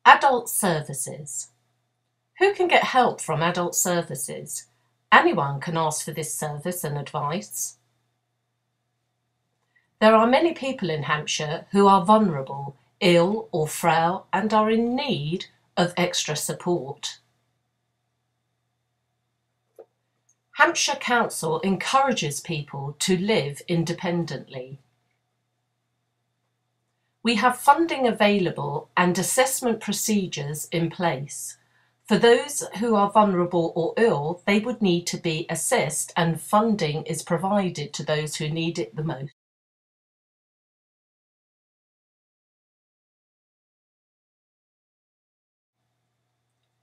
Adult services. Who can get help from adult services? Anyone can ask for this service and advice. There are many people in Hampshire who are vulnerable, ill or frail and are in need of extra support. Hampshire Council encourages people to live independently. We have funding available and assessment procedures in place. For those who are vulnerable or ill, they would need to be assessed and funding is provided to those who need it the most.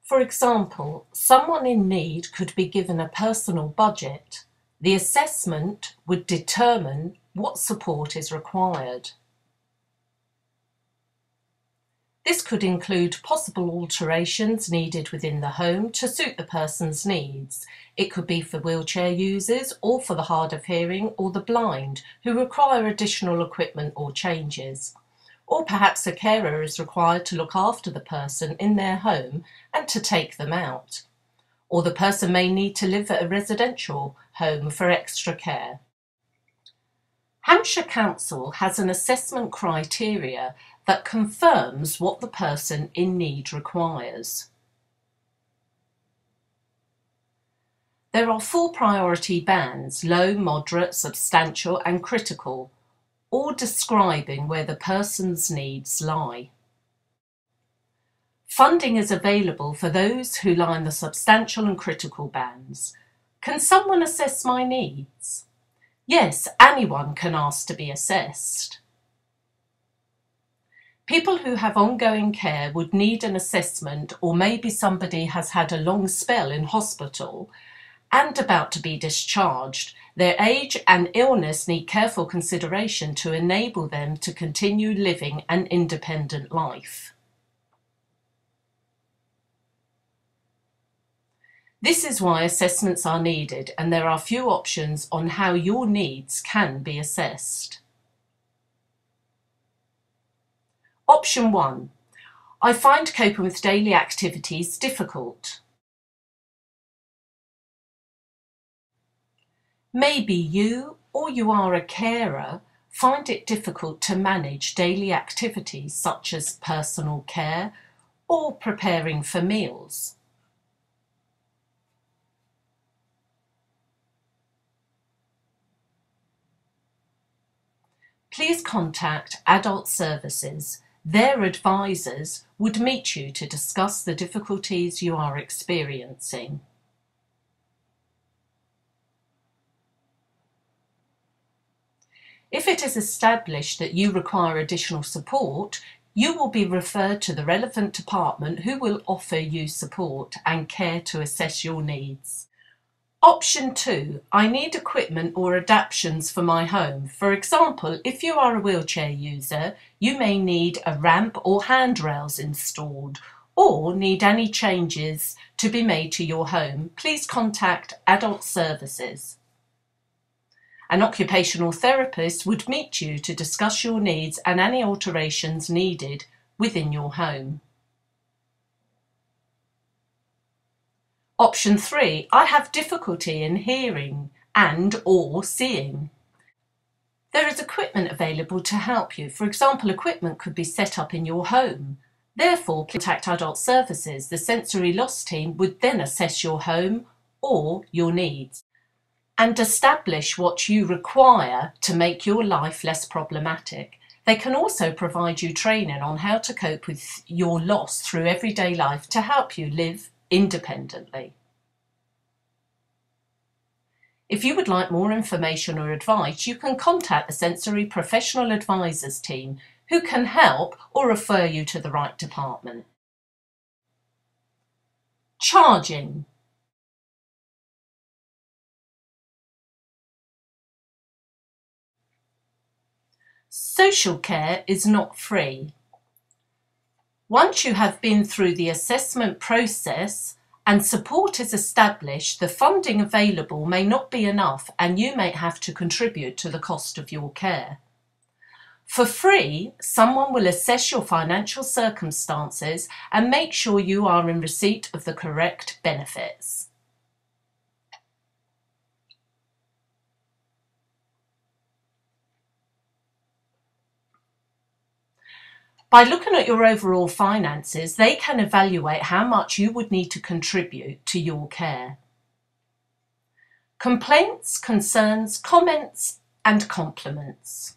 For example, someone in need could be given a personal budget. The assessment would determine what support is required. This could include possible alterations needed within the home to suit the person's needs. It could be for wheelchair users or for the hard of hearing or the blind who require additional equipment or changes. Or perhaps a carer is required to look after the person in their home and to take them out. Or the person may need to live at a residential home for extra care. Hampshire Council has an assessment criteria that confirms what the person in need requires. There are 4 priority bands: low, moderate, substantial and critical, all describing where the person's needs lie. Funding is available for those who lie in the substantial and critical bands. Can someone assess my needs? Yes, anyone can ask to be assessed. People who have ongoing care would need an assessment, or maybe somebody has had a long spell in hospital and about to be discharged. Their age and illness need careful consideration to enable them to continue living an independent life. This is why assessments are needed, and there are few options on how your needs can be assessed. Option 1. I find coping with daily activities difficult. Maybe you, or you are a carer, find it difficult to manage daily activities such as personal care or preparing for meals. Please contact Adult Services. Their advisors would meet you to discuss the difficulties you are experiencing. If it is established that you require additional support, you will be referred to the relevant department who will offer you support and care to assess your needs. Option 2. I need equipment or adaptations for my home. For example, if you are a wheelchair user, you may need a ramp or handrails installed, or need any changes to be made to your home. Please contact Adult Services. An occupational therapist would meet you to discuss your needs and any alterations needed within your home. Option 3. I have difficulty in hearing and/or seeing. There is equipment available to help you. For example, equipment could be set up in your home. Therefore, contact Adult Services. The sensory loss team would then assess your home or your needs and establish what you require to make your life less problematic. They can also provide you training on how to cope with your loss through everyday life to help you live independently. If you would like more information or advice, you can contact the Sensory Professional Advisors team who can help or refer you to the right department. Charging. Social care is not free. Once you have been through the assessment process and support is established, the funding available may not be enough and you may have to contribute to the cost of your care. For free, someone will assess your financial circumstances and make sure you are in receipt of the correct benefits. By looking at your overall finances, they can evaluate how much you would need to contribute to your care. Complaints, concerns, comments, and compliments.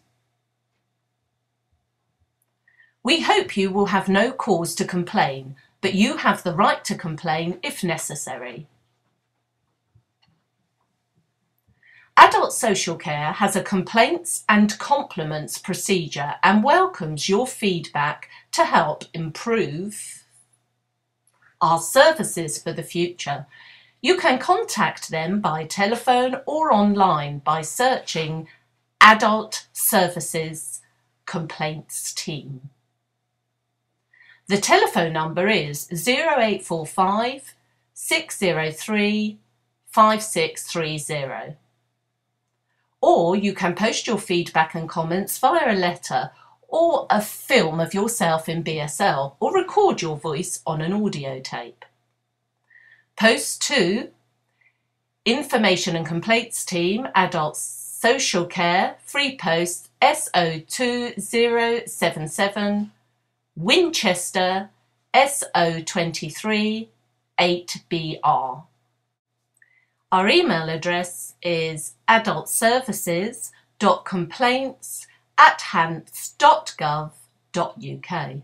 We hope you will have no cause to complain, but you have the right to complain if necessary. Adult Social Care has a complaints and compliments procedure and welcomes your feedback to help improve our services for the future. You can contact them by telephone or online by searching Adult Services Complaints Team. The telephone number is 0845 603 5630. Or you can post your feedback and comments via a letter or a film of yourself in BSL, or record your voice on an audio tape. Post to Information and Complaints Team, Adult Social Care, Free Post SO2077, Winchester SO23 8BR. Our email address is adultservices.complaints@hants.gov.uk.